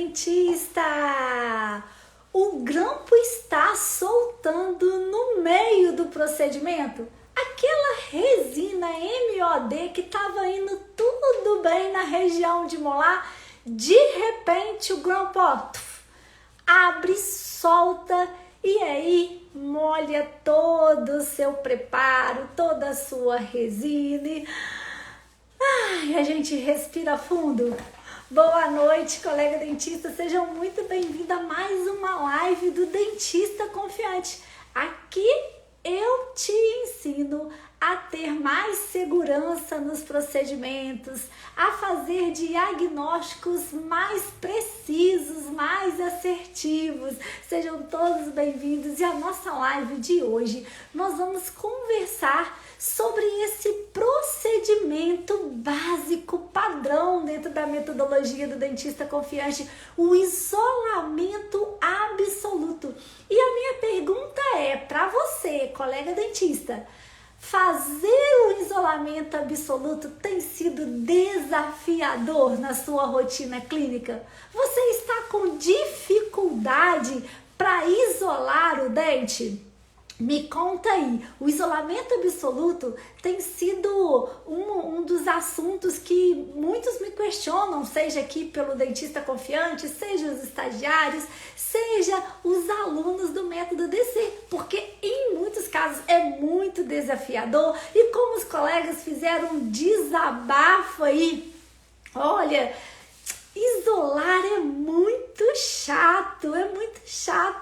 dentista! O grampo está soltando no meio do procedimento aquela resina MOD que estava indo tudo bem na região de molar. De repente o grampo abre, solta e aí molha todo o seu preparo, toda a sua resina. Ai, a gente respira fundo. Boa noite, colega dentista. Sejam muito bem-vindos a mais uma live do Dentista Confiante. Aqui eu te ensino a ter mais segurança nos procedimentos, a fazer diagnósticos mais precisos, mais assertivos. Sejam todos bem-vindos e a nossa live de hoje nós vamos conversar sobre esse procedimento básico padrão dentro da metodologia do Dentista Confiante, o isolamento absoluto. E a minha pergunta é para você, colega dentista: fazer o isolamento absoluto tem sido desafiador na sua rotina clínica? Você está com dificuldade para isolar o dente? Me conta aí, o isolamento absoluto tem sido um dos assuntos que muitos me questionam, seja aqui pelo Dentista Confiante, seja os estagiários, seja os alunos do método DC, porque em muitos casos é muito desafiador e como os colegas fizeram um desabafo aí, olha, isolar é muito chato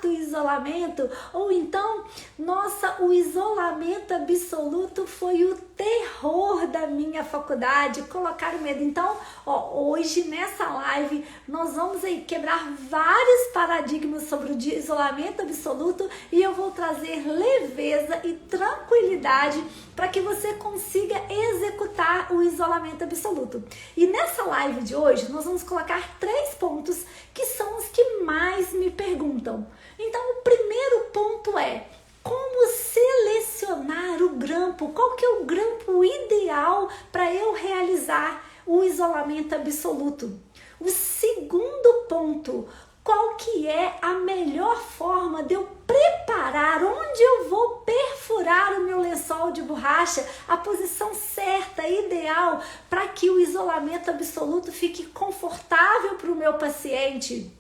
o isolamento. Ou então, nossa, o isolamento absoluto foi o terror da minha faculdade, colocar medo. Então, hoje nessa live nós vamos aí quebrar vários paradigmas sobre o isolamento absoluto e eu vou trazer leveza e tranquilidade para que você consiga executar o isolamento absoluto. E nessa live de hoje nós vamos colocar 3 pontos que são os que mais me perguntam. Então o primeiro ponto é: como selecionar o grampo? Qual que é o grampo ideal para eu realizar o isolamento absoluto? O segundo ponto: qual que é a melhor forma de eu preparar, onde eu vou perfurar o meu lençol de borracha, a posição certa, ideal, para que o isolamento absoluto fique confortável para o meu paciente?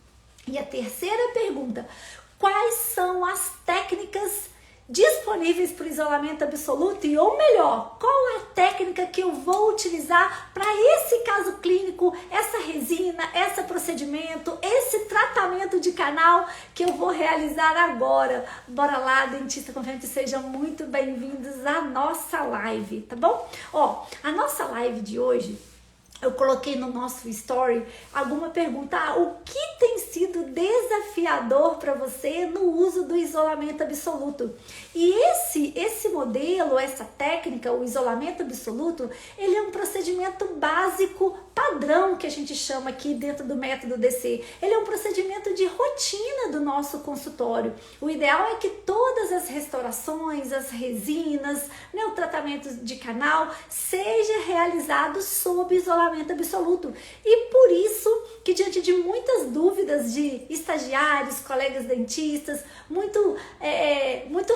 E a terceira pergunta: quais são as técnicas disponíveis para o isolamento absoluto? E ou melhor, qual é a técnica que eu vou utilizar para esse caso clínico, essa resina, esse procedimento, esse tratamento de canal que eu vou realizar agora? Bora lá, Dentista Confiante, sejam muito bem-vindos à nossa live, tá bom? A nossa live de hoje, eu coloquei no nosso story alguma pergunta: o que tem sido desafiador para você no uso do isolamento absoluto? E esse modelo, essa técnica, o isolamento absoluto, ele é um procedimento básico padrão que a gente chama aqui dentro do método DC. Ele é um procedimento de rotina do nosso consultório. O ideal é que todas as restaurações, as resinas, o tratamento de canal seja realizado sob isolamento absoluto. E por isso que, diante de muitas dúvidas de estagiários, colegas dentistas, muito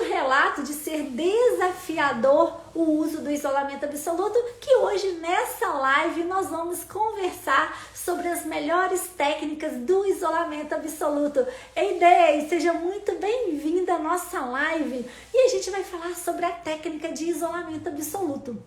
relato de ser desafiador o uso do isolamento absoluto, que hoje nessa live nós vamos conversar sobre as melhores técnicas do isolamento absoluto. Ei, Dei, seja muito bem-vinda à nossa live e a gente vai falar sobre a técnica de isolamento absoluto.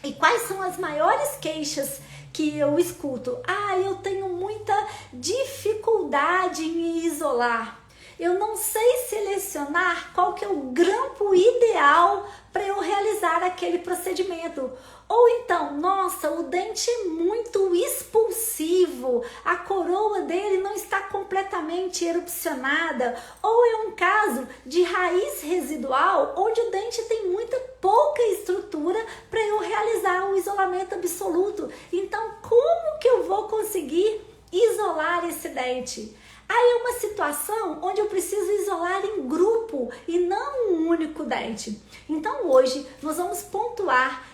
E quais são as maiores queixas que eu escuto? Eu tenho muita dificuldade em me isolar. Eu não sei selecionar qual que é o grampo ideal para eu realizar aquele procedimento. Ou então, nossa, o dente é muito expulsivo, a coroa dele não está completamente erupcionada. Ou é um caso de raiz residual, onde o dente tem muita pouca estrutura para eu realizar o isolamento absoluto. Então, como que eu vou conseguir isolar esse dente? Aí é uma situação onde eu preciso isolar em grupo e não um único dente. Então hoje nós vamos pontuar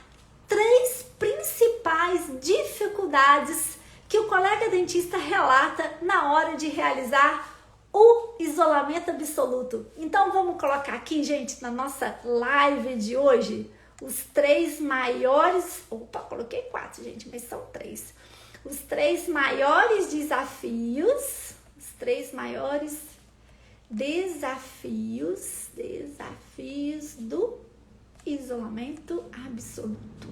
3 principais dificuldades que que o colega dentista relata na hora de realizar o isolamento absoluto. Então vamos colocar aqui, gente, na nossa live de hoje, os 3 maiores... Opa, coloquei 4, gente, mas são 3. Os 3 maiores desafios, os 3 maiores desafios do isolamento absoluto.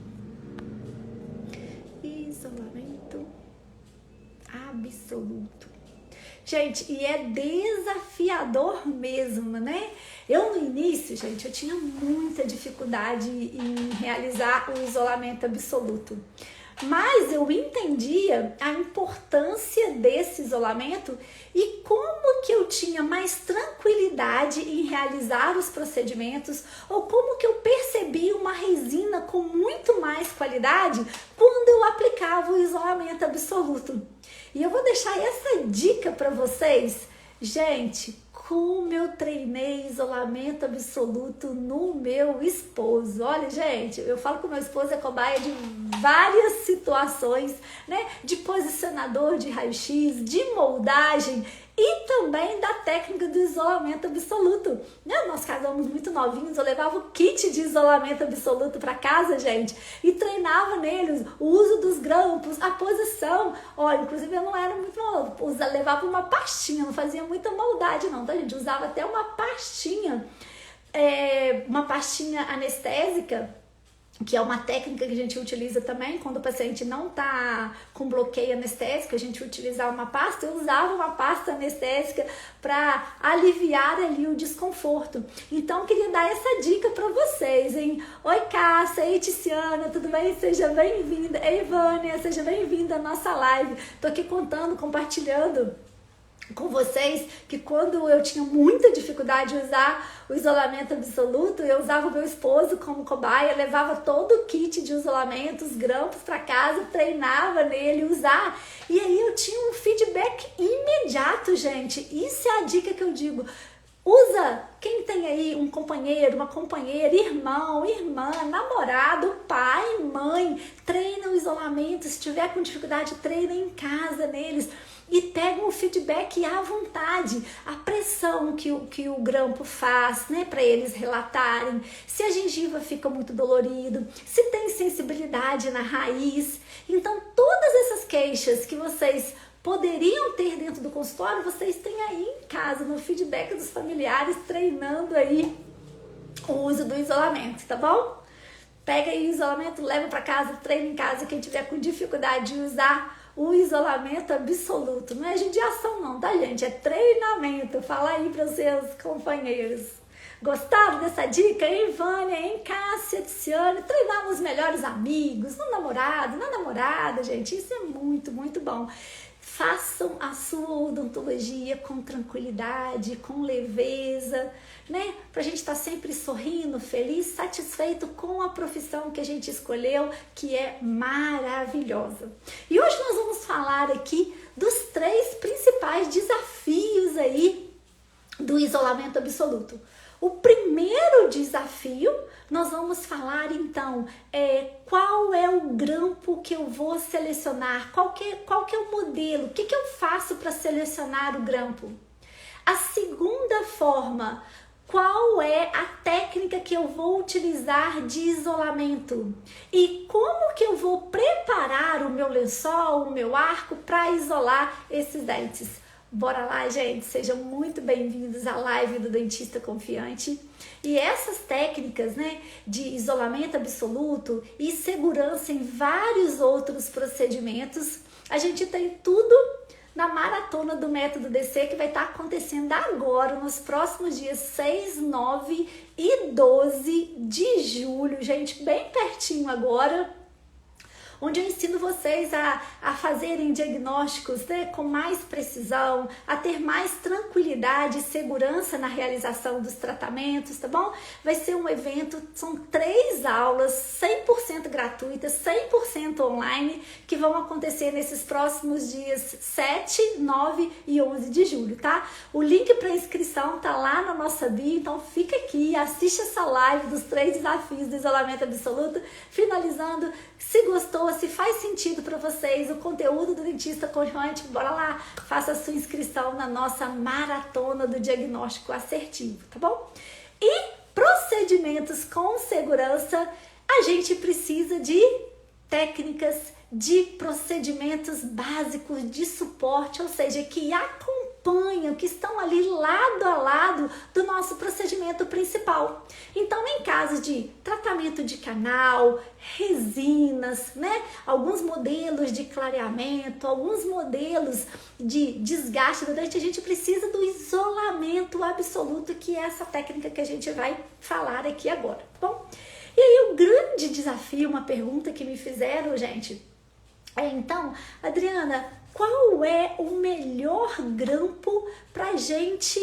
Isolamento absoluto. Gente, e é desafiador mesmo, né? Eu no início, gente, eu tinha muita dificuldade em realizar o isolamento absoluto. Mas eu entendia a importância desse isolamento e como que eu tinha mais tranquilidade em realizar os procedimentos, ou como que eu percebi uma resina com muito mais qualidade quando eu aplicava o isolamento absoluto. E eu vou deixar essa dica para vocês. Gente, como eu treinei isolamento absoluto no meu esposo. Olha, gente, eu falo que o meu esposo é cobaia de várias situações, né? De posicionador de raio-x, de moldagem e também da técnica do isolamento absoluto. Né? Nós casamos muito novinhos, eu levava o kit de isolamento absoluto para casa, gente, e treinava neles o uso dos grampos, a posição. Olha, inclusive eu não era muito novo, levava uma pastinha, não fazia muita maldade não, tá, gente? Usava até uma pastinha anestésica, que é uma técnica que a gente utiliza também quando o paciente não está com bloqueio anestésico, a gente utilizava uma pasta. Eu usava uma pasta anestésica para aliviar ali o desconforto. Então, queria dar essa dica para vocês, hein? Oi, Cássia, ei, Tiziana, tudo bem? Seja bem-vinda. Ei, Vânia, seja bem-vinda à nossa live. Tô aqui contando, compartilhando com vocês que quando eu tinha muita dificuldade de usar o isolamento absoluto, eu usava o meu esposo como cobaia, levava todo o kit de isolamento, os grampos para casa, treinava nele, usar, e aí eu tinha um feedback imediato, gente. Isso é a dica que eu digo. Usa, quem tem aí um companheiro, uma companheira, irmão, irmã, namorado, pai, mãe, treina o isolamento. Se tiver com dificuldade, treina em casa neles. E pega um feedback à vontade, a pressão que o grampo faz, né, para eles relatarem, se a gengiva fica muito dolorido, se tem sensibilidade na raiz. Então, todas essas queixas que vocês poderiam ter dentro do consultório, vocês têm aí em casa, no feedback dos familiares, treinando aí o uso do isolamento, tá bom? Pega aí o isolamento, leva para casa, treina em casa. Quem tiver com dificuldade de usar o isolamento absoluto, não é judiação não, tá, gente? É treinamento. Fala aí para os seus companheiros. Gostaram dessa dica, hein, Vânia, hein, Cássia, Tiziane? Treinar nos melhores amigos, no namorado, na namorada, gente. Isso é muito, muito bom. Façam a sua odontologia com tranquilidade, com leveza, né? Pra gente estar sempre sorrindo, feliz, satisfeito com a profissão que a gente escolheu, que é maravilhosa. E hoje nós vamos falar aqui dos 3 principais desafios aí do isolamento absoluto. O primeiro desafio, nós vamos falar então, qual é o grampo que eu vou selecionar, qual que é o modelo, o que eu faço para selecionar o grampo. A segunda forma, qual é a técnica que eu vou utilizar de isolamento e como que eu vou preparar o meu lençol, o meu arco para isolar esses dentes. Bora lá, gente, sejam muito bem-vindos à live do Dentista Confiante. E essas técnicas, né, de isolamento absoluto e segurança em vários outros procedimentos, a gente tem tudo na maratona do Método DC, que vai estar acontecendo agora, nos próximos dias 6, 9 e 12 de julho, gente, bem pertinho agora, onde eu ensino vocês a fazerem diagnósticos, né, com mais precisão, a ter mais tranquilidade e segurança na realização dos tratamentos, tá bom? Vai ser um evento, são 3 aulas 100% gratuitas, 100% online, que vão acontecer nesses próximos dias 7, 9 e 11 de julho, tá? O link para inscrição tá lá na nossa bio, então fica aqui, assiste essa live dos 3 desafios do isolamento absoluto, finalizando. Se gostou, se faz sentido para vocês o conteúdo do Dentista Confiante, bora lá, faça a sua inscrição na nossa maratona do diagnóstico assertivo, tá bom? E procedimentos com segurança, a gente precisa de técnicas, de procedimentos básicos de suporte, ou seja, que acompanham, que estão ali lado a lado do nosso procedimento principal. Então, em caso de tratamento de canal, resinas, né? Alguns modelos de clareamento, alguns modelos de desgaste do dente, a gente precisa do isolamento absoluto, que é essa técnica que a gente vai falar aqui agora, tá bom? E aí, o grande desafio, uma pergunta que me fizeram, gente, então, Adriana, qual é o melhor grampo pra gente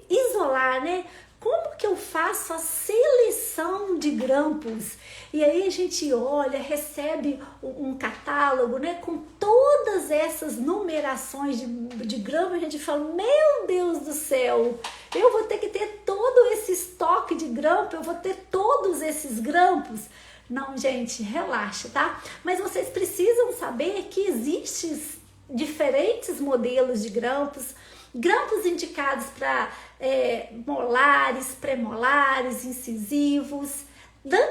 isolar, né? Como que eu faço a seleção de grampos? E aí a gente olha, recebe um catálogo, né, com todas essas numerações de grampos, a gente fala, meu Deus do céu, eu vou ter que ter todo esse estoque de grampo, eu vou ter todos esses grampos? Não, gente, relaxa, tá? Mas vocês precisam saber que existem diferentes modelos de grampos, grampos indicados para molares, premolares, incisivos,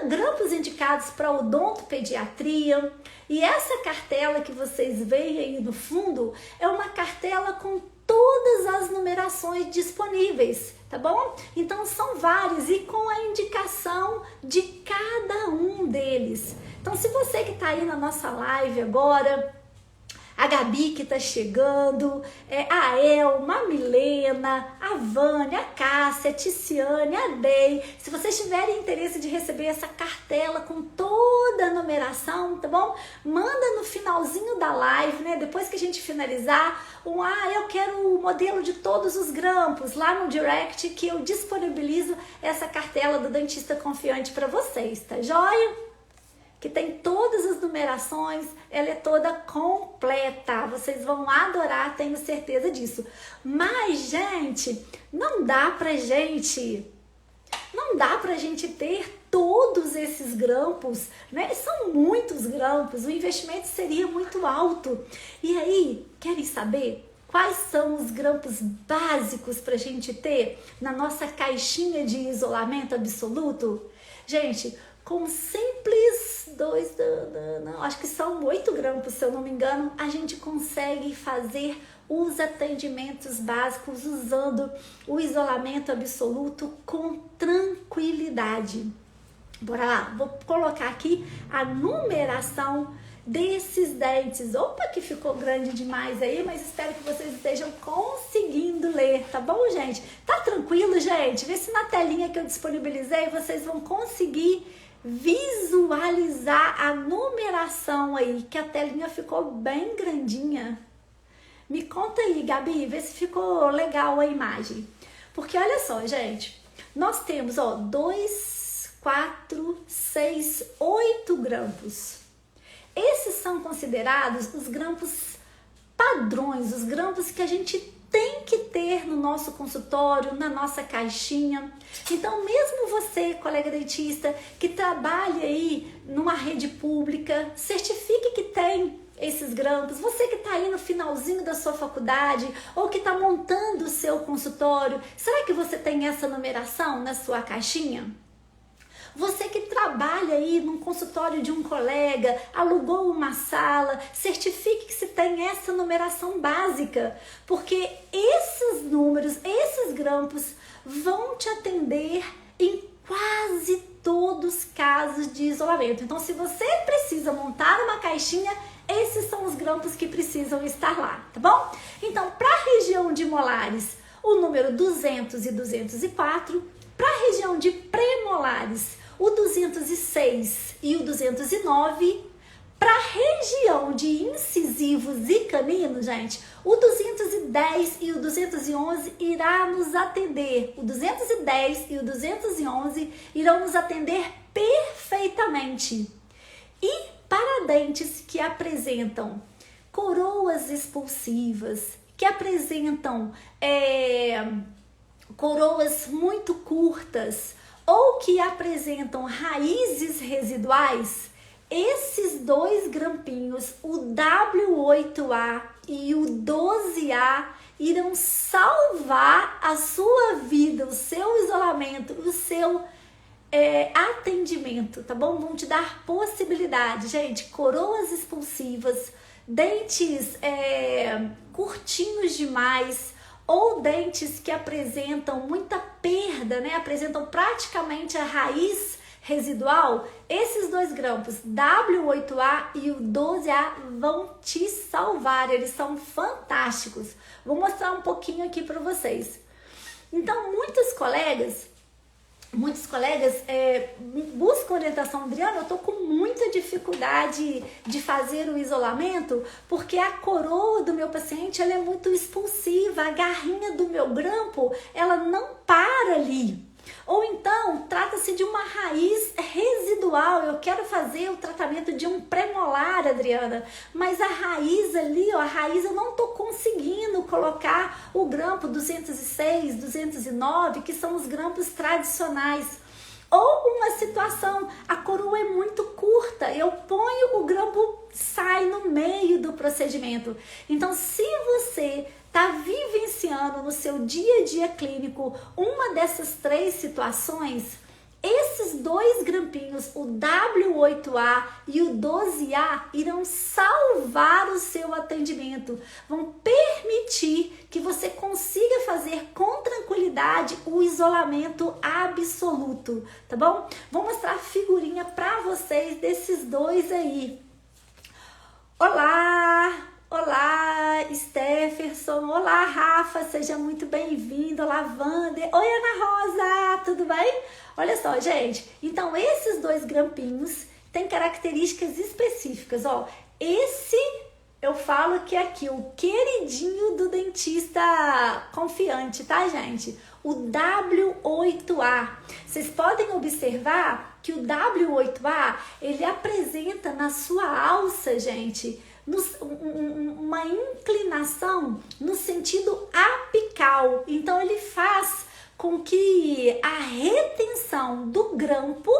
grampos indicados para odontopediatria. E essa cartela que vocês veem aí no fundo é uma cartela com todas as numerações disponíveis, tá bom? Então são vários e com a indicação de cada um deles. Então, se você que tá aí na nossa live agora, a Gabi que tá chegando, a Elma, a Milena, a Vânia, a Cássia, a Ticiane, a Dei. Se vocês tiverem interesse de receber essa cartela com toda a numeração, tá bom? Manda no finalzinho da live, né? Depois que a gente finalizar, eu quero o modelo de todos os grampos lá no direct, que eu disponibilizo essa cartela do Dentista Confiante para vocês, tá joia? Que tem todas as numerações, ela é toda completa. Vocês vão adorar, tenho certeza disso. Mas, gente, não dá pra gente ter todos esses grampos, né? São muitos grampos, o investimento seria muito alto. E aí, querem saber quais são os grampos básicos pra gente ter na nossa caixinha de isolamento absoluto? Gente, com simples acho que são 8 grampos, se eu não me engano, a gente consegue fazer os atendimentos básicos usando o isolamento absoluto com tranquilidade. Bora lá, vou colocar aqui a numeração desses dentes. Opa, que ficou grande demais aí, mas espero que vocês estejam conseguindo ler, tá bom, gente? Tá tranquilo, gente? Vê se na telinha que eu disponibilizei vocês vão conseguir visualizar a numeração aí, que a telinha ficou bem grandinha. Me conta aí, Gabi, vê se ficou legal a imagem. Porque olha só, gente, nós temos, 2, 4, 6, 8 grampos. Esses são considerados os grampos padrões, os grampos que a gente tem que ter no nosso consultório, na nossa caixinha. Então, mesmo você, colega dentista, que trabalha aí numa rede pública, certifique que tem esses grampos. Você que está aí no finalzinho da sua faculdade ou que está montando o seu consultório, será que você tem essa numeração na sua caixinha? Você que trabalha aí num consultório de um colega, alugou uma sala, certifique que se tem essa numeração básica, porque esses números, esses grampos vão te atender em quase todos os casos de isolamento. Então, se você precisa montar uma caixinha, esses são os grampos que precisam estar lá, tá bom? Então, para a região de molares, o número 200 e 204, para a região de premolares, o 206 e o 209, para a região de incisivos e caninos, gente, o 210 e o 211 irá nos atender. O 210 e o 211 irão nos atender perfeitamente. E para dentes que apresentam coroas expulsivas, que apresentam coroas muito curtas, ou que apresentam raízes residuais, esses dois grampinhos, o W8A e o 12A, irão salvar a sua vida, o seu isolamento, o seu atendimento, tá bom? Vão te dar possibilidade, gente. Coroas expulsivas, dentes curtinhos demais, ou dentes que apresentam muita perda, né? Apresentam praticamente a raiz residual. Esses dois grampos, W8A e o 12A, vão te salvar. Eles são fantásticos. Vou mostrar um pouquinho aqui para vocês. Então, muitos colegas buscam orientação. Adriana, eu tô com muita dificuldade de fazer o isolamento porque a coroa do meu paciente ela é muito expulsiva, a garrinha do meu grampo ela não para ali. Ou então, trata-se de uma raiz residual. Eu quero fazer o tratamento de um premolar, Adriana, mas a raiz ali, ó, a raiz eu não tô conseguindo colocar o grampo 206, 209, que são os grampos tradicionais. Ou uma situação, a coroa é muito curta, eu ponho o grampo, sai no meio do procedimento. Então, se você está vivenciando no seu dia a dia clínico uma dessas três situações, esses dois grampinhos, o W8A e o 12A, irão salvar o seu atendimento, vão permitir que você consiga fazer com tranquilidade o isolamento absoluto, tá bom? Vou mostrar a figurinha para vocês desses dois aí. Olá! Olá, Stefferson. Olá, Rafa. Seja muito bem-vindo. Olá, Wander. Oi, Ana Rosa. Tudo bem? Olha só, gente. Então, esses dois grampinhos têm características específicas. Ó, esse eu falo que é aqui o queridinho do dentista confiante, tá, gente? O W8A. Vocês podem observar que o W8A, ele apresenta na sua alça, gente, uma inclinação no sentido apical. Então ele faz com que a retenção do grampo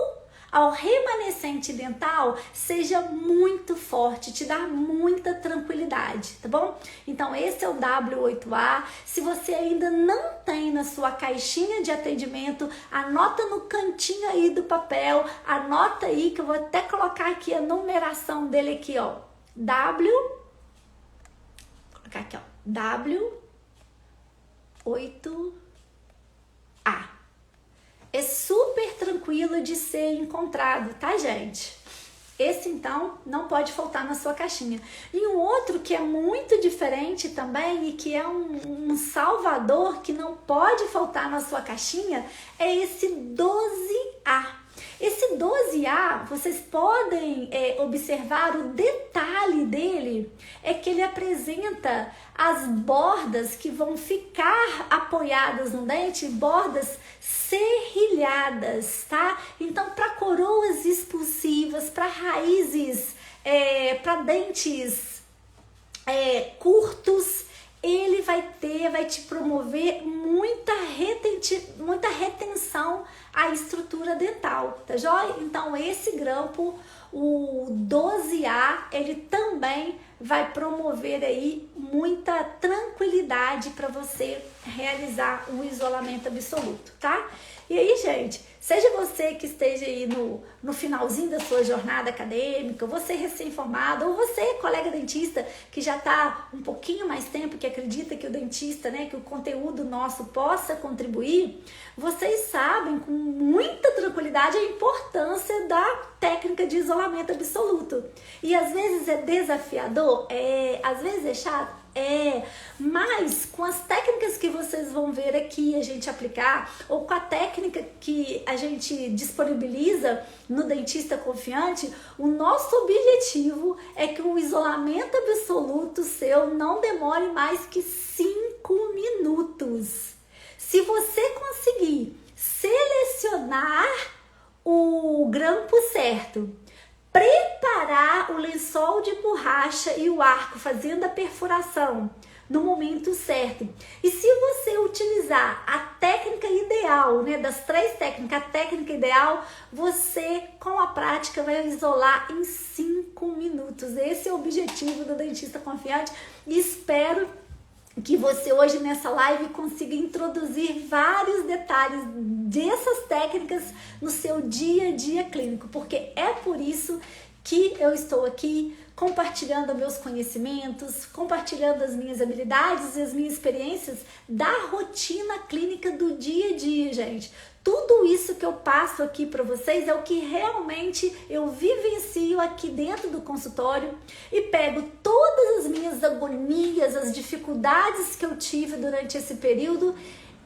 ao remanescente dental seja muito forte, te dá muita tranquilidade, tá bom? Então esse é o W8A. Se você ainda não tem na sua caixinha de atendimento, anota no cantinho aí do papel, anota aí que eu vou até colocar aqui a numeração dele aqui, ó. Vou colocar aqui, ó, W8A. É super tranquilo de ser encontrado, tá, gente? Esse, então, não pode faltar na sua caixinha. E um outro que é muito diferente também e que é um salvador que não pode faltar na sua caixinha é esse 12A. Esse 12A, vocês podem observar o detalhe dele, é que ele apresenta as bordas que vão ficar apoiadas no dente, bordas serrilhadas, tá? Então, para coroas expulsivas, para raízes, para dentes curtos, ele vai te promover muita retenção à estrutura dental, tá joia? Então esse grampo, o 12A, ele também vai promover aí muita tranquilidade para você realizar um isolamento absoluto, tá? E aí, gente, seja você que esteja aí no finalzinho da sua jornada acadêmica, você recém-formado, ou você, colega dentista, que já está um pouquinho mais tempo, que acredita que o dentista, né, que o conteúdo nosso possa contribuir, vocês sabem com muita tranquilidade a importância da técnica de isolamento absoluto. E às vezes é desafiador, às vezes é chato, mas com as técnicas que vocês vão ver aqui a gente aplicar, ou com a técnica que a gente disponibiliza no Dentista Confiante, o nosso objetivo é que o isolamento absoluto seu não demore mais que 5 minutos. Se você conseguir selecionar o grampo certo, preparar o lençol de borracha e o arco fazendo a perfuração no momento certo. E se você utilizar a técnica ideal, né, das 3 técnicas, a técnica ideal, você com a prática vai isolar em 5 minutos. Esse é o objetivo do Dentista Confiante e espero que você hoje nessa live consiga introduzir vários detalhes dessas técnicas no seu dia a dia clínico, porque é por isso que eu estou aqui compartilhando meus conhecimentos, compartilhando as minhas habilidades e as minhas experiências da rotina clínica do dia a dia, gente. Tudo isso que eu passo aqui para vocês é o que realmente eu vivencio aqui dentro do consultório e pego todas as minhas agonias, as dificuldades que eu tive durante esse período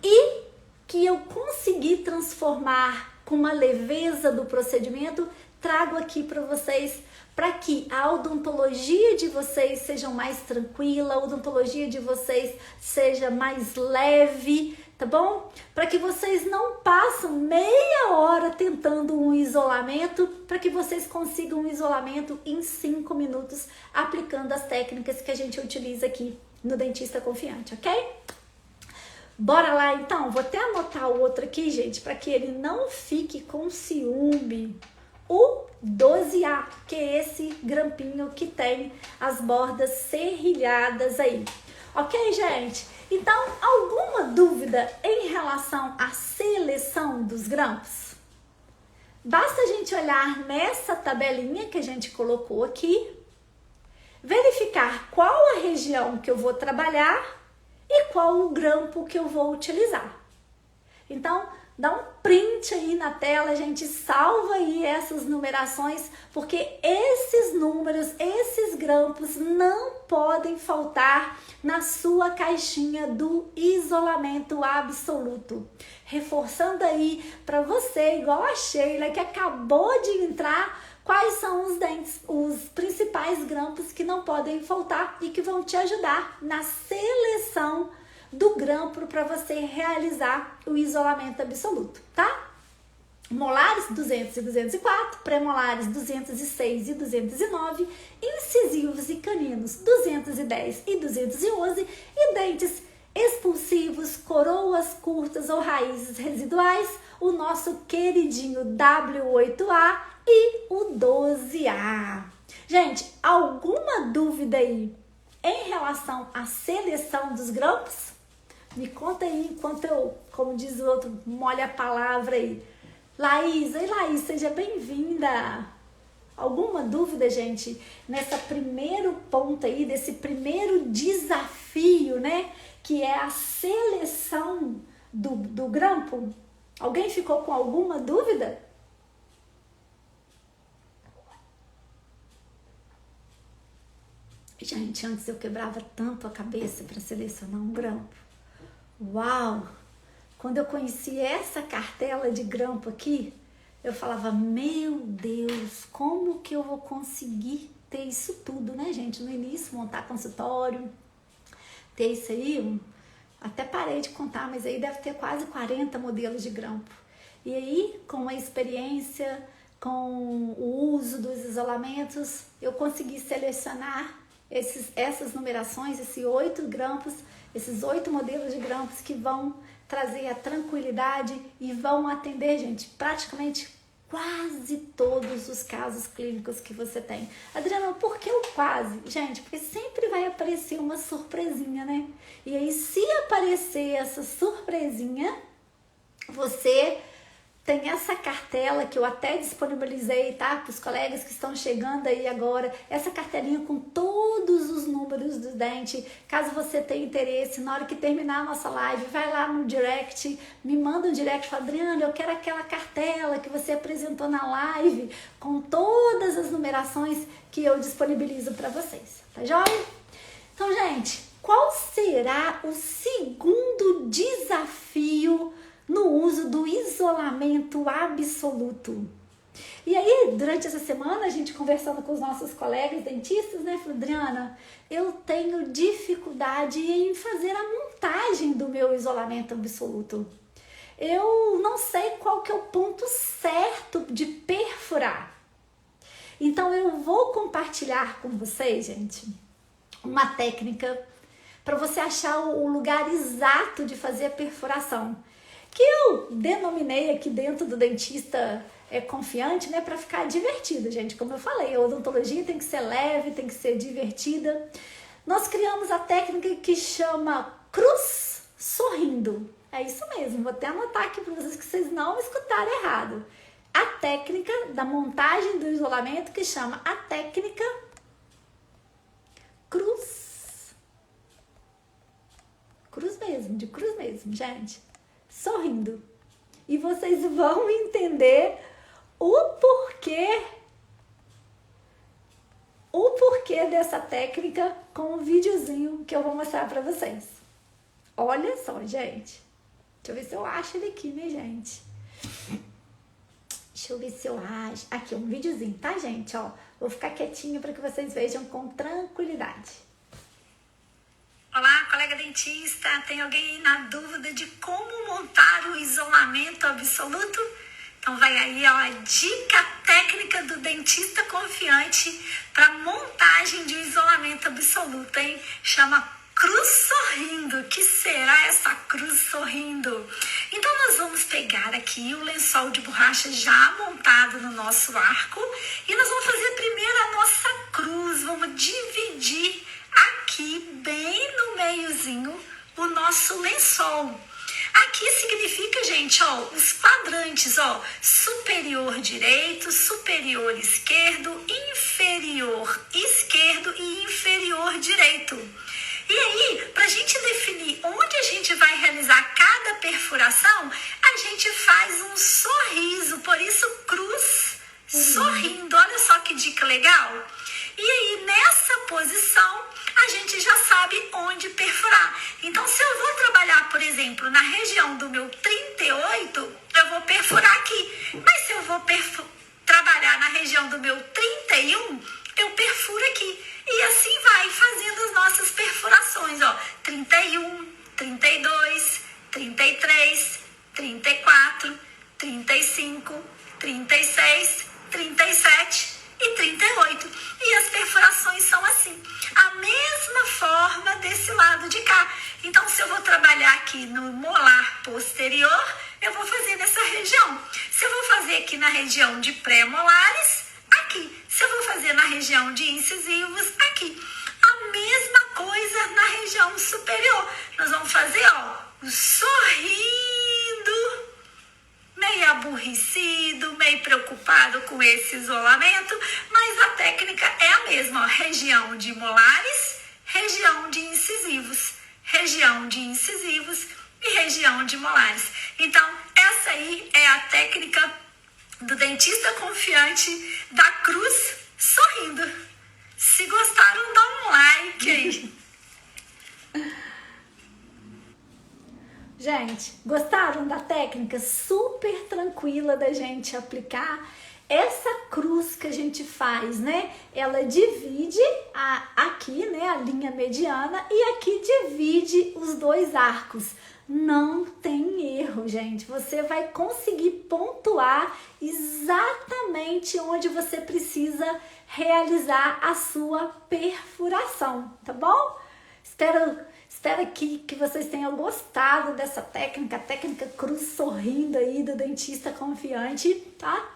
e que eu consegui transformar com uma leveza do procedimento, trago aqui para vocês, para que a odontologia de vocês seja mais tranquila, a odontologia de vocês seja mais leve, tá bom? Para que vocês não passem meia hora tentando um isolamento, para que vocês consigam um isolamento em 5 minutos, aplicando as técnicas que a gente utiliza aqui no Dentista Confiante, ok? Bora lá então, vou até anotar o outro aqui, gente, para que ele não fique com ciúme. O 12A, que é esse grampinho que tem as bordas serrilhadas aí. Ok, gente? Então, alguma dúvida em relação à seleção dos grampos? Basta a gente olhar nessa tabelinha que a gente colocou aqui, verificar qual a região que eu vou trabalhar e qual o grampo que eu vou utilizar. Então, dá um print aí na tela, a gente salva aí essas numerações, porque esses números, esses grampos não podem faltar na sua caixinha do isolamento absoluto. Reforçando aí para você, igual a Sheila, que acabou de entrar, quais são os dentes, os principais grampos que não podem faltar e que vão te ajudar na seleção do grampo para você realizar o isolamento absoluto, tá? Molares 200 e 204, premolares 206 e 209, incisivos e caninos 210 e 211 e dentes expulsivos, coroas curtas ou raízes residuais, o nosso queridinho W8A e o 12A. Gente, alguma dúvida aí em relação à seleção dos grampos? Me conta aí enquanto eu, como diz o outro, molho a palavra aí. Laís, oi Laís, seja bem-vinda. Alguma dúvida, gente, nessa primeiro ponto aí, desse primeiro desafio, né? Que é a seleção do grampo? Alguém ficou com alguma dúvida? Gente, antes eu quebrava tanto a cabeça para selecionar um grampo. Uau! Quando eu conheci essa cartela de grampo aqui, eu falava, meu Deus, como que eu vou conseguir ter isso tudo, né, gente? No início, montar consultório, ter isso aí, até parei de contar, mas aí deve ter quase 40 modelos de grampo. E aí, com a experiência, com o uso dos isolamentos, eu consegui selecionar essas numerações, esses 8 grampos, esses 8 modelos de grampos que vão trazer a tranquilidade e vão atender, gente, praticamente quase todos os casos clínicos que você tem. Adriana, por que o quase? Gente, porque sempre vai aparecer uma surpresinha, né? E aí, se aparecer essa surpresinha, você tem essa cartela que eu até disponibilizei, tá? Para os colegas que estão chegando aí agora, essa cartelinha com todos os números do dente. Caso você tenha interesse, na hora que terminar a nossa live, vai lá no direct, me manda um direct, fala, Adriana, eu quero aquela cartela que você apresentou na live, com todas as numerações que eu disponibilizo para vocês, tá joia? Então, gente, qual será o segundo desafio no uso do isolamento absoluto? E aí, durante essa semana, a gente conversando com os nossos colegas dentistas, né, falou, Adriana, eu tenho dificuldade em fazer a montagem do meu isolamento absoluto. Eu não sei qual que é o ponto certo de perfurar. Então, eu vou compartilhar com vocês, gente, uma técnica para você achar o lugar exato de fazer a perfuração, que eu denominei aqui dentro do dentista confiante, né, para ficar divertido, gente. Como eu falei, a odontologia tem que ser leve, tem que ser divertida. Nós criamos a técnica que chama cruz sorrindo. É isso mesmo, vou até anotar aqui para vocês que vocês não escutaram errado. A técnica da montagem do isolamento que chama a técnica cruz. De cruz mesmo, gente. Sorrindo. E vocês vão entender o porquê dessa técnica com um videozinho que eu vou mostrar pra vocês. Olha só, gente. Deixa eu ver se eu acho ele aqui, né, gente? Deixa eu ver se eu acho. Aqui, um videozinho, tá, gente? Ó, vou ficar quietinho para que vocês vejam com tranquilidade. Olá, colega dentista. Tem alguém aí na dúvida de como montar o isolamento absoluto? Então vai aí, ó, a dica técnica do dentista confiante para montagem de um isolamento absoluto, hein? Chama cruz sorrindo. Que será essa cruz sorrindo? Então nós vamos pegar aqui o lençol de borracha já montado no nosso arco e nós vamos fazer primeiro a nossa cruz. Vamos dividir aqui bem no meiozinho o nosso lençol. Aqui significa, gente, ó, os quadrantes, ó, superior direito, superior esquerdo, inferior esquerdo e inferior direito. E aí, para a gente definir onde a gente vai realizar cada perfuração, a gente faz um sorriso, por isso cruz sorrindo. Olha só que dica legal. E aí, nessa posição, a gente já sabe onde perfurar. Então, se eu vou trabalhar, por exemplo, na região do meu 38, eu vou perfurar aqui. Mas se eu vou trabalhar na região do meu 31, eu perfuro aqui. E assim vai fazendo as nossas perfurações, ó. 31, 32, 33, 34, 35, 36, 37 e 38. E as perfurações são assim. A mesma forma desse lado de cá. Então, se eu vou trabalhar aqui no molar posterior, eu vou fazer nessa região. Se eu vou fazer aqui na região de pré-molares, aqui. Se eu vou fazer na região de incisivos, aqui. A mesma coisa na região superior. Nós vamos fazer, ó, o sorrindo, meio aborrecido, meio preocupado com esse isolamento, mas a técnica é a mesma, ó, região de molares, região de incisivos e região de molares. Então, essa aí é a técnica do dentista confiante da cruz sorrindo. Se gostaram, dá um like aí. Gente, gostaram da técnica super tranquila da gente aplicar? Essa cruz que a gente faz, né? Ela divide aqui, né, a linha mediana e aqui divide os dois arcos. Não tem erro, gente. Você vai conseguir pontuar exatamente onde você precisa realizar a sua perfuração, tá bom? Espero que vocês tenham gostado dessa técnica, a técnica cruz sorrindo aí do dentista confiante, tá?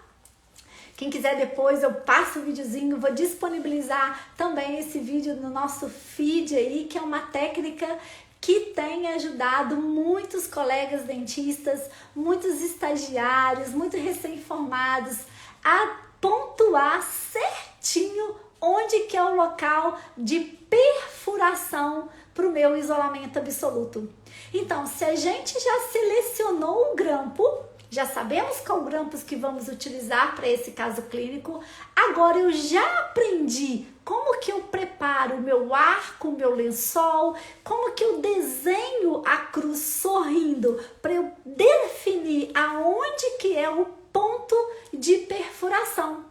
Quem quiser depois eu passo o videozinho, vou disponibilizar também esse vídeo no nosso feed aí, que é uma técnica que tem ajudado muitos colegas dentistas, muitos estagiários, muitos recém-formados a pontuar certinho onde que é o local de perfuração para o meu isolamento absoluto. Então, se a gente já selecionou o grampo, já sabemos qual grampos que vamos utilizar para esse caso clínico, agora eu já aprendi como que eu preparo o meu arco, o meu lençol, como que eu desenho a cruz sorrindo para eu definir aonde que é o ponto de perfuração.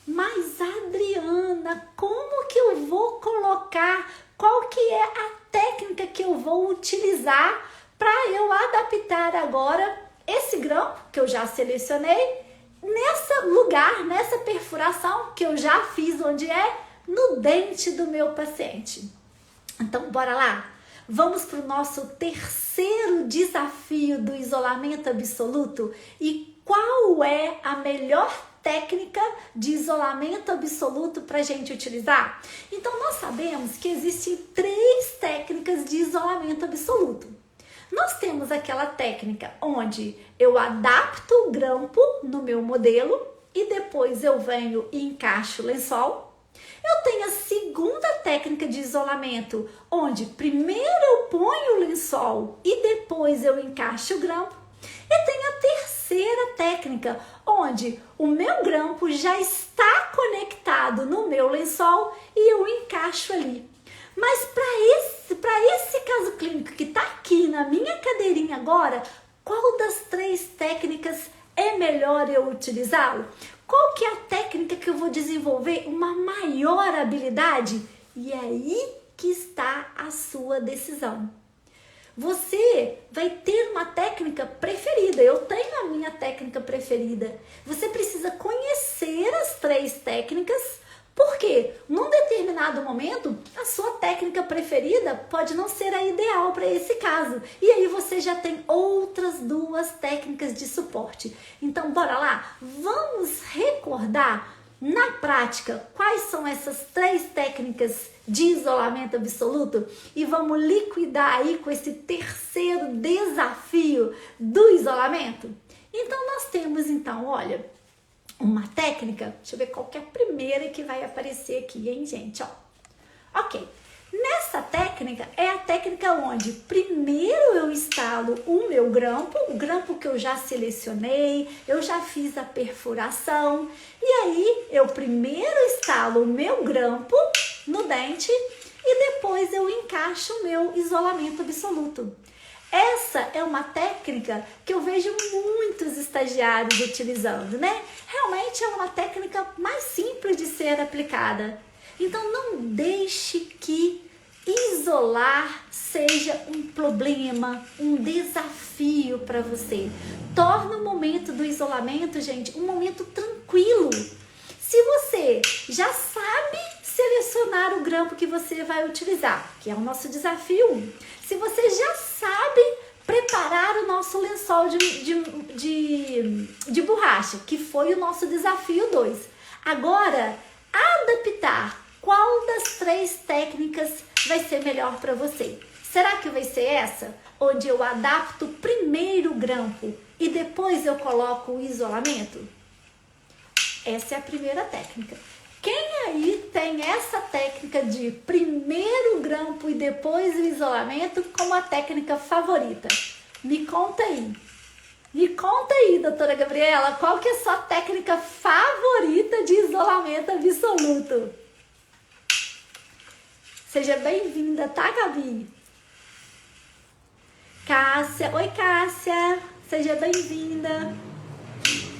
Mas, Adriana, como que eu vou colocar, qual que é a técnica que eu vou utilizar para eu adaptar agora esse grampo que eu já selecionei nesse lugar, nessa perfuração que eu já fiz, onde é no dente do meu paciente? Então, bora lá? Vamos para o nosso terceiro desafio do isolamento absoluto. E qual é a melhor técnica de isolamento absoluto para a gente utilizar? Então, nós sabemos que existem 3 técnicas de isolamento absoluto. Nós temos aquela técnica onde eu adapto o grampo no meu modelo e depois eu venho e encaixo o lençol. Eu tenho a segunda técnica de isolamento, onde primeiro eu ponho o lençol e depois eu encaixo o grampo. E tenho a terceira técnica, onde o meu grampo já está conectado no meu lençol e eu encaixo ali. Mas para esse caso clínico que está aqui na minha cadeirinha agora, qual das 3 técnicas é melhor eu utilizá-lo? Qual que é a técnica que eu vou desenvolver uma maior habilidade? E é aí que está a sua decisão. Você vai ter uma técnica preferida. Eu tenho a minha técnica preferida. Você precisa conhecer as 3 técnicas, porque num determinado momento a sua técnica preferida pode não ser a ideal para esse caso. E aí você já tem outras 2 técnicas de suporte. Então bora lá, vamos recordar na prática quais são essas 3 técnicas de isolamento absoluto e vamos liquidar aí com esse terceiro desafio do isolamento. Então nós temos olha, uma técnica, deixa eu ver qual que é a primeira que vai aparecer aqui, hein, gente, ó. Ok, nessa técnica é a técnica onde primeiro eu instalo o meu grampo, o grampo que eu já selecionei, eu já fiz a perfuração, e aí eu primeiro instalo o meu grampo no dente e depois eu encaixo o meu isolamento absoluto. Essa é uma técnica que eu vejo muitos estagiários utilizando, né? Realmente é uma técnica mais simples de ser aplicada. Então não deixe que isolar seja um problema, um desafio para você. Torne o momento do isolamento, gente, um momento tranquilo. Se você já sabe selecionar o grampo que você vai utilizar, que é o nosso desafio 1. Se você já sabe preparar o nosso lençol de borracha, que foi o nosso desafio 2. Agora, adaptar qual das 3 técnicas vai ser melhor para você. Será que vai ser essa? Onde eu adapto primeiro o grampo e depois eu coloco o isolamento? Essa é a primeira técnica. Quem aí tem essa técnica de primeiro grampo e depois o isolamento como a técnica favorita? Me conta aí. Me conta aí, doutora Gabriela, qual que é a sua técnica favorita de isolamento absoluto? Seja bem-vinda, tá, Gabi? Cássia, oi Cássia, seja bem-vinda.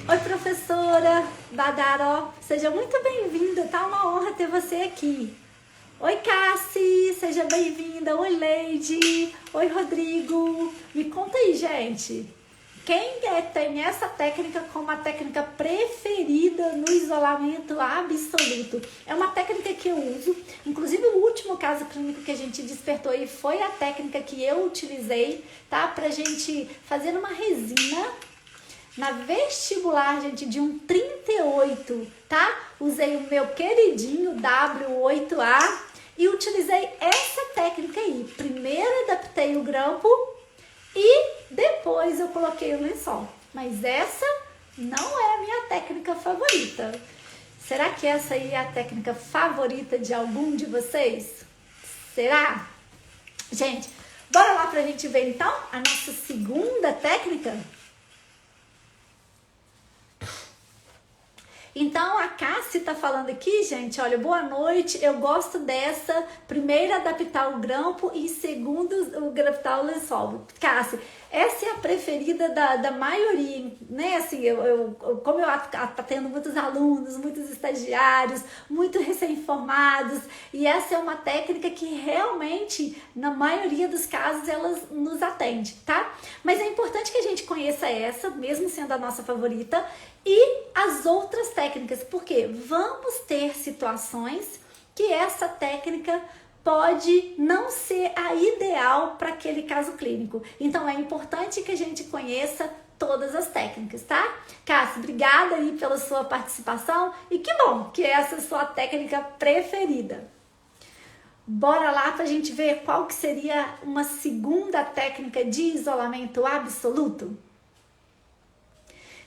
Oi, professora Badaró, seja muito bem-vinda, tá uma honra ter você aqui. Oi, Cassi, seja bem-vinda. Oi, Leide. Oi, Rodrigo. Me conta aí, gente. Quem tem essa técnica como a técnica preferida no isolamento absoluto? É uma técnica que eu uso, inclusive o último caso clínico que a gente despertou aí foi a técnica que eu utilizei, tá? Pra gente fazer uma resina na vestibular, gente, de um 38, tá? Usei o meu queridinho W8A e utilizei essa técnica aí. Primeiro adaptei o grampo e depois eu coloquei o lençol. Mas essa não é a minha técnica favorita. Será que essa aí é a técnica favorita de algum de vocês? Será? Gente, bora lá pra gente ver então a nossa segunda técnica? Então a Cássia tá falando aqui, gente, olha, boa noite, eu gosto dessa, primeiro adaptar o grampo e segundo adaptar o lençol. Cássia, essa é a preferida da maioria, né, assim, como eu tá tendo muitos alunos, muitos estagiários, muito recém-formados, e essa é uma técnica que realmente, na maioria dos casos, elas nos atende, tá? Mas é importante que a gente conheça essa, mesmo sendo a nossa favorita, e as outras técnicas, porque vamos ter situações que essa técnica pode não ser a ideal para aquele caso clínico. Então é importante que a gente conheça todas as técnicas, tá? Cássia, obrigada aí pela sua participação e que bom que essa é a sua técnica preferida. Bora lá para a gente ver qual que seria uma segunda técnica de isolamento absoluto?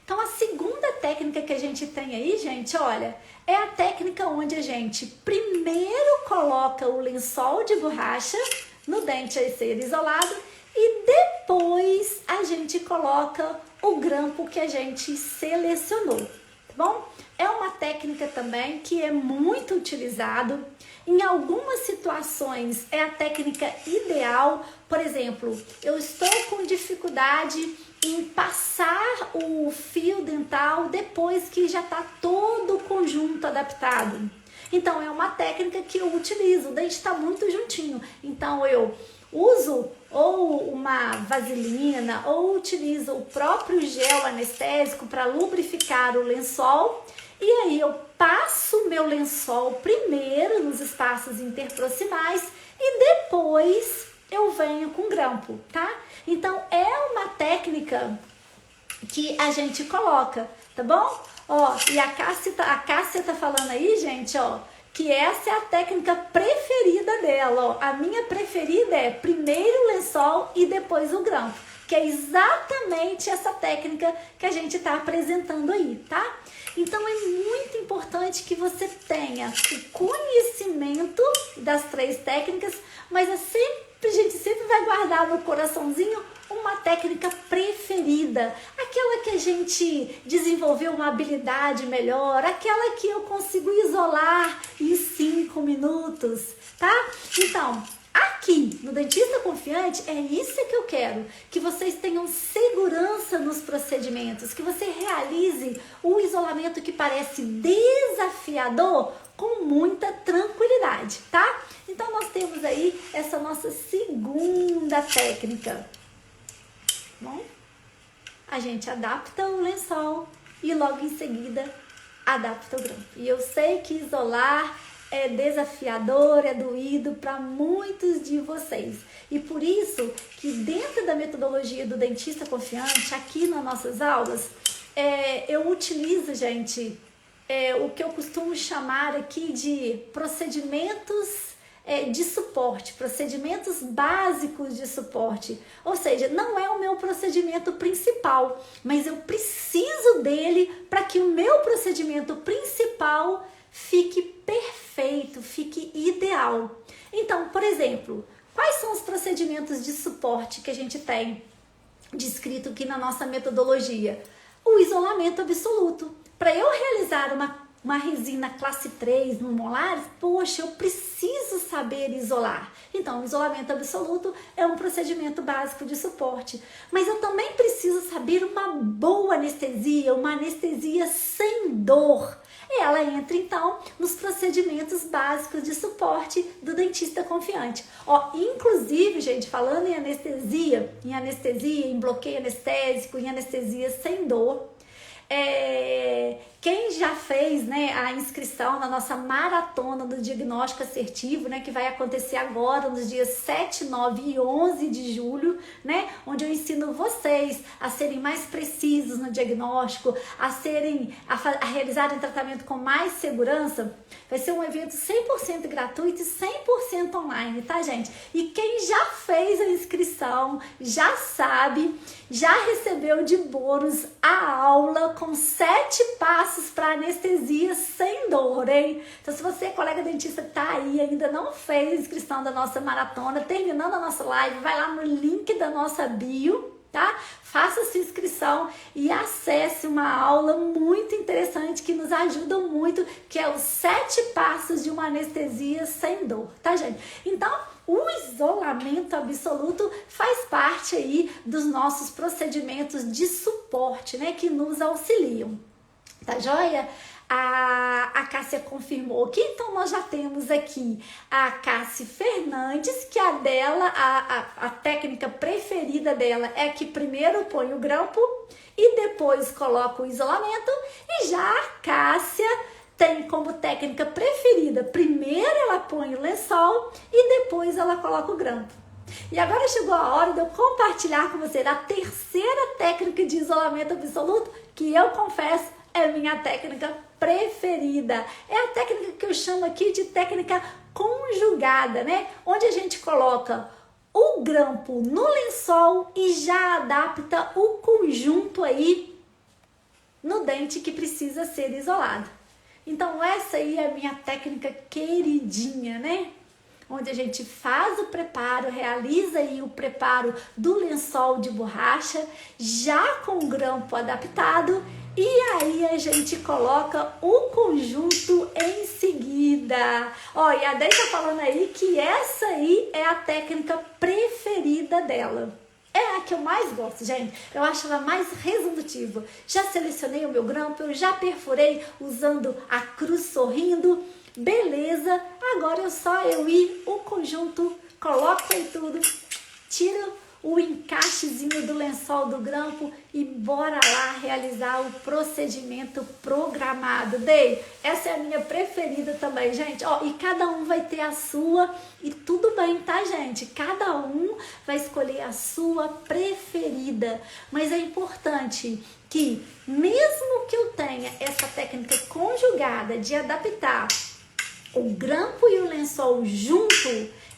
Então, a segunda técnica que a gente tem aí, gente, olha, é a técnica onde a gente primeiro coloca o lençol de borracha no dente a ser isolado e depois a gente coloca o grampo que a gente selecionou, tá bom? É uma técnica também que é muito utilizado. Em algumas situações é a técnica ideal. Por exemplo, eu estou com dificuldade em passar o fio dental depois que já está todo o conjunto adaptado. Então é uma técnica que eu utilizo, o dente está muito juntinho. Então eu uso ou uma vaselina ou utilizo o próprio gel anestésico para lubrificar o lençol. E aí eu passo meu lençol primeiro nos espaços interproximais e depois eu venho com grampo, tá? Então é uma técnica que a gente coloca, tá bom? Ó, e a Cássia tá falando aí, gente, ó, que essa é a técnica preferida dela, ó. A minha preferida é primeiro o lençol e depois o grampo, que é exatamente essa técnica que a gente tá apresentando aí, tá? Então é muito importante que você tenha o conhecimento das três técnicas, mas a gente sempre vai guardar no coraçãozinho uma técnica preferida, aquela que a gente desenvolveu uma habilidade melhor, aquela que eu consigo isolar em 5 minutos, tá? Então, aqui no Dentista Confiante é isso que eu quero, que vocês tenham segurança nos procedimentos, que você realize o isolamento que parece desafiador com muita tranquilidade, tá? Então nós temos aí essa nossa segunda técnica. Bom, a gente adapta o lençol e logo em seguida adapta o grampo. E eu sei que isolar é desafiador, é doído para muitos de vocês. E por isso que dentro da metodologia do Dentista Confiante, aqui nas nossas aulas, eu utilizo, gente, o que eu costumo chamar aqui de procedimentos de suporte, procedimentos básicos de suporte. Ou seja, não é o meu procedimento principal, mas eu preciso dele para que o meu procedimento principal fique perfeito, fique ideal. Então, por exemplo, quais são os procedimentos de suporte que a gente tem descrito aqui na nossa metodologia? O isolamento absoluto. Para eu realizar uma resina classe 3 no molar, poxa, eu preciso saber isolar. Então, o isolamento absoluto é um procedimento básico de suporte. Mas eu também preciso saber uma boa anestesia, uma anestesia sem dor. Ela entra, então, nos procedimentos básicos de suporte do Dentista Confiante. Ó, inclusive, gente, falando em anestesia, em bloqueio anestésico, em anestesia sem dor, quem já fez, né, a inscrição na nossa maratona do diagnóstico assertivo, né, que vai acontecer agora nos dias 7, 9 e 11 de julho, né, onde eu ensino vocês a serem mais precisos no diagnóstico, a realizarem tratamento com mais segurança. Vai ser um evento 100% gratuito e 100% online, tá, gente? E quem já fez a inscrição, já sabe, já recebeu de bônus a aula com 7 passos para anestesia sem dor, hein? Então, se você, colega dentista, tá aí, ainda não fez a inscrição da nossa maratona, terminando a nossa live, vai lá no link da nossa bio, tá? Faça sua inscrição e acesse uma aula muito interessante que nos ajuda muito, que é os 7 passos de uma anestesia sem dor, tá, gente? Então, o isolamento absoluto faz parte aí dos nossos procedimentos de suporte, né, que nos auxiliam. Tá joia? A Cássia confirmou que então nós já temos aqui a Cássia Fernandes, que a dela, a técnica preferida dela é que primeiro põe o grampo e depois coloca o isolamento, e já a Cássia tem como técnica preferida, primeiro ela põe o lençol e depois ela coloca o grampo. E agora chegou a hora de eu compartilhar com você a terceira técnica de isolamento absoluto, que eu confesso é minha técnica preferida. É a técnica que eu chamo aqui de técnica conjugada, né? Onde a gente coloca o grampo no lençol e já adapta o conjunto aí no dente que precisa ser isolado. Então essa aí é a minha técnica queridinha, né? Onde a gente faz o preparo, realiza aí o preparo do lençol de borracha, já com o grampo adaptado, e aí a gente coloca o conjunto em seguida. Ó, e a Dei tá falando aí que essa aí é a técnica preferida dela. É a que eu mais gosto, gente. Eu acho ela mais resolutiva. Já selecionei o meu grampo, eu já perfurei usando a cruz sorrindo. Beleza, agora é só eu ir o conjunto, coloco aí tudo, tiro o encaixezinho do lençol do grampo e bora lá realizar o procedimento programado. Dei, essa é a minha preferida também, gente. Ó, e cada um vai ter a sua e tudo bem, tá, gente? Cada um vai escolher a sua preferida, mas é importante que mesmo que eu tenha essa técnica conjugada de adaptar o grampo e o lençol junto,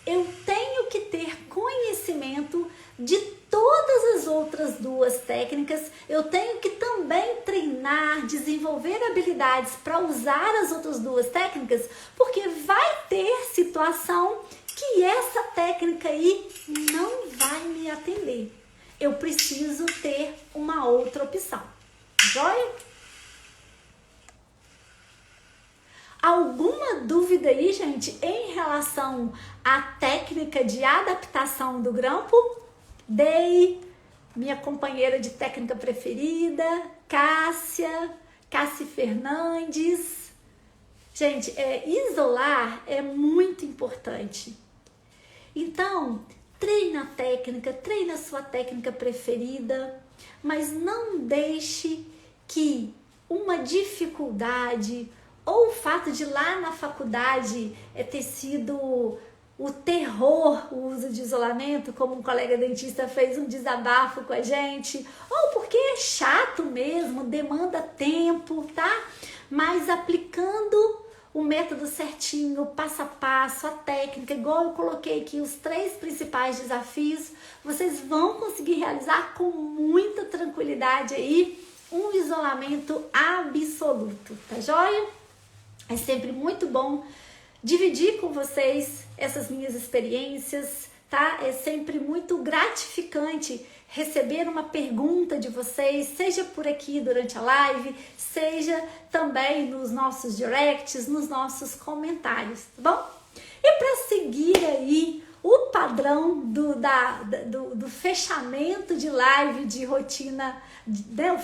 eu tenho que ter conhecimento de todas as outras duas técnicas. Eu tenho que também treinar, desenvolver habilidades para usar as outras duas técnicas, porque vai ter situação que essa técnica aí não vai me atender. Eu preciso ter uma outra opção. Joia? Alguma dúvida aí, gente, em relação à técnica de adaptação do grampo? Dei, minha companheira de técnica preferida, Cássia Fernandes. Gente, isolar é muito importante. Então, treina a técnica, treina a sua técnica preferida, mas não deixe que uma dificuldade ou o fato de lá na faculdade ter sido o terror o uso de isolamento, como um colega dentista fez um desabafo com a gente, ou porque é chato mesmo, demanda tempo, tá? Mas aplicando o método certinho, passo a passo, a técnica, igual eu coloquei aqui os 3 principais desafios, vocês vão conseguir realizar com muita tranquilidade aí um isolamento absoluto, tá joia? É sempre muito bom dividir com vocês essas minhas experiências, tá? É sempre muito gratificante receber uma pergunta de vocês, seja por aqui durante a live, seja também nos nossos directs, nos nossos comentários, tá bom? E para seguir aí o padrão do fechamento de live, de rotina, né?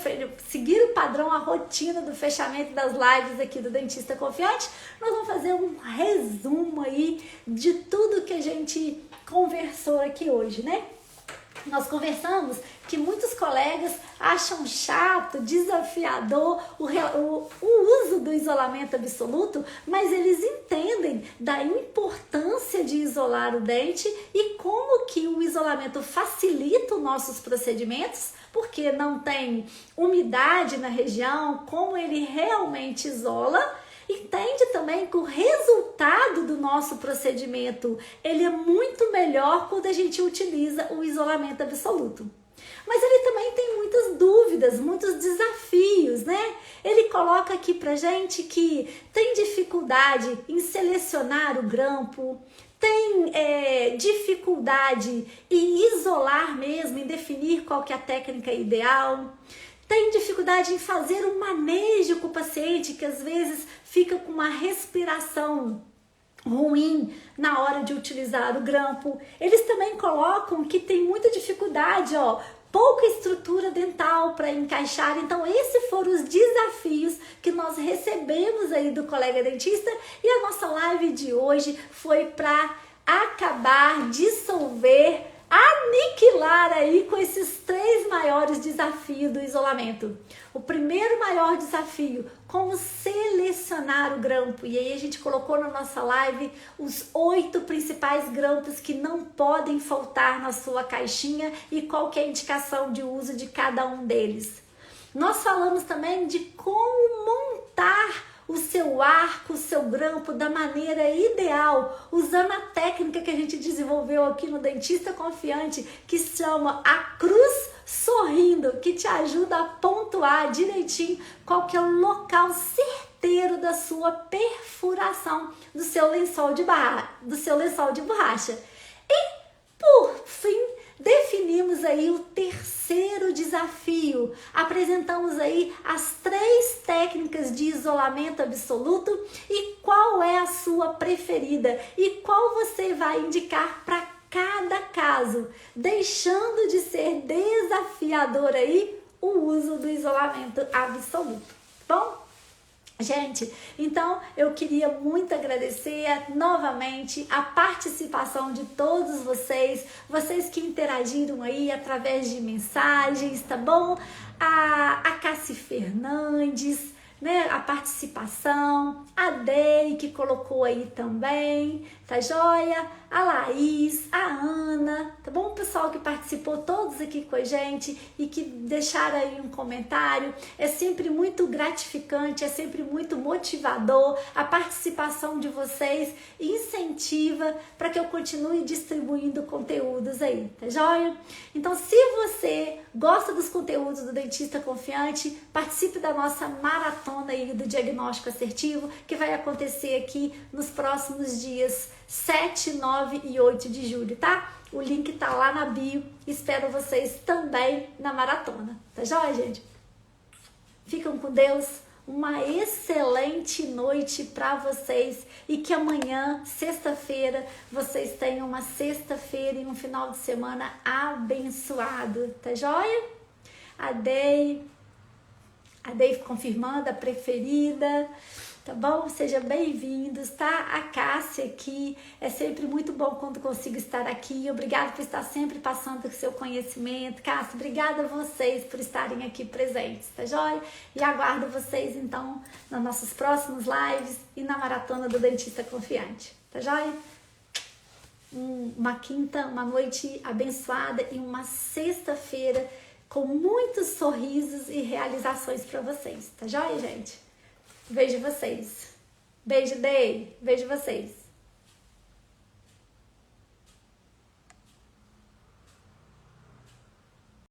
Seguir o padrão, a rotina do fechamento das lives aqui do Dentista Confiante, nós vamos fazer um resumo aí de tudo que a gente conversou aqui hoje, né? Nós conversamos que muitos colegas acham chato, desafiador o uso do isolamento absoluto, mas eles entendem da importância de isolar o dente e como que o isolamento facilita os nossos procedimentos, porque não tem umidade na região, como ele realmente isola. Entende também que o resultado do nosso procedimento ele é muito melhor quando a gente utiliza o isolamento absoluto. Mas ele também tem muitas dúvidas, muitos desafios, né? Ele coloca aqui pra gente que tem dificuldade em selecionar o grampo, tem dificuldade em isolar mesmo, em definir qual que é a técnica ideal. Tem dificuldade em fazer um manejo com o paciente, que às vezes fica com uma respiração ruim na hora de utilizar o grampo. Eles também colocam que tem muita dificuldade, pouca estrutura dental para encaixar. Então, esses foram os desafios que nós recebemos aí do colega dentista. E a nossa live de hoje foi para acabar, dissolver, aniquilar aí com esses 3 maiores desafios do isolamento. O primeiro maior desafio, como selecionar o grampo. E aí a gente colocou na nossa live os 8 principais grampos que não podem faltar na sua caixinha e qual que é a indicação de uso de cada um deles. Nós falamos também de como montar o seu arco, o seu grampo da maneira ideal, usando a técnica que a gente desenvolveu aqui no Dentista Confiante, que se chama a cruz sorrindo, que te ajuda a pontuar direitinho qual que é o local certeiro da sua perfuração do seu lençol de borracha. E, por fim, definimos aí o terceiro desafio. Apresentamos aí as 3 técnicas de isolamento absoluto e qual é a sua preferida e qual você vai indicar para cada caso, deixando de ser desafiador aí o uso do isolamento absoluto. Bom? Gente, então eu queria muito agradecer novamente a participação de todos vocês que interagiram aí através de mensagens, tá bom? A Cassi Fernandes, né? A participação, a Dei que colocou aí também, tá joia? A Laís, a Ana, tá bom? O pessoal que participou todos aqui com a gente e que deixaram aí um comentário. É sempre muito gratificante, é sempre muito motivador. A participação de vocês incentiva para que eu continue distribuindo conteúdos aí, tá joia? Então, se você gosta dos conteúdos do Dentista Confiante, participe da nossa maratona aí do diagnóstico assertivo, que vai acontecer aqui nos próximos dias 7, 9 e 8 de julho, tá? O link tá lá na bio. Espero vocês também na maratona. Tá joia, gente? Ficam com Deus. Uma excelente noite para vocês e que amanhã, sexta-feira, vocês tenham uma sexta-feira e um final de semana abençoado. Tá joia? A Dei confirmando a preferida. Tá bom? Sejam bem-vindos, tá? A Cássia aqui, é sempre muito bom quando consigo estar aqui. Obrigada por estar sempre passando o seu conhecimento. Cássia, obrigada a vocês por estarem aqui presentes, tá joia? E aguardo vocês, então, nas nossas próximas lives e na maratona do Dentista Confiante, tá joia? Uma noite abençoada e uma sexta-feira com muitos sorrisos e realizações para vocês, tá joia, gente? Vejo vocês. Beijo, Dei. Vejo vocês.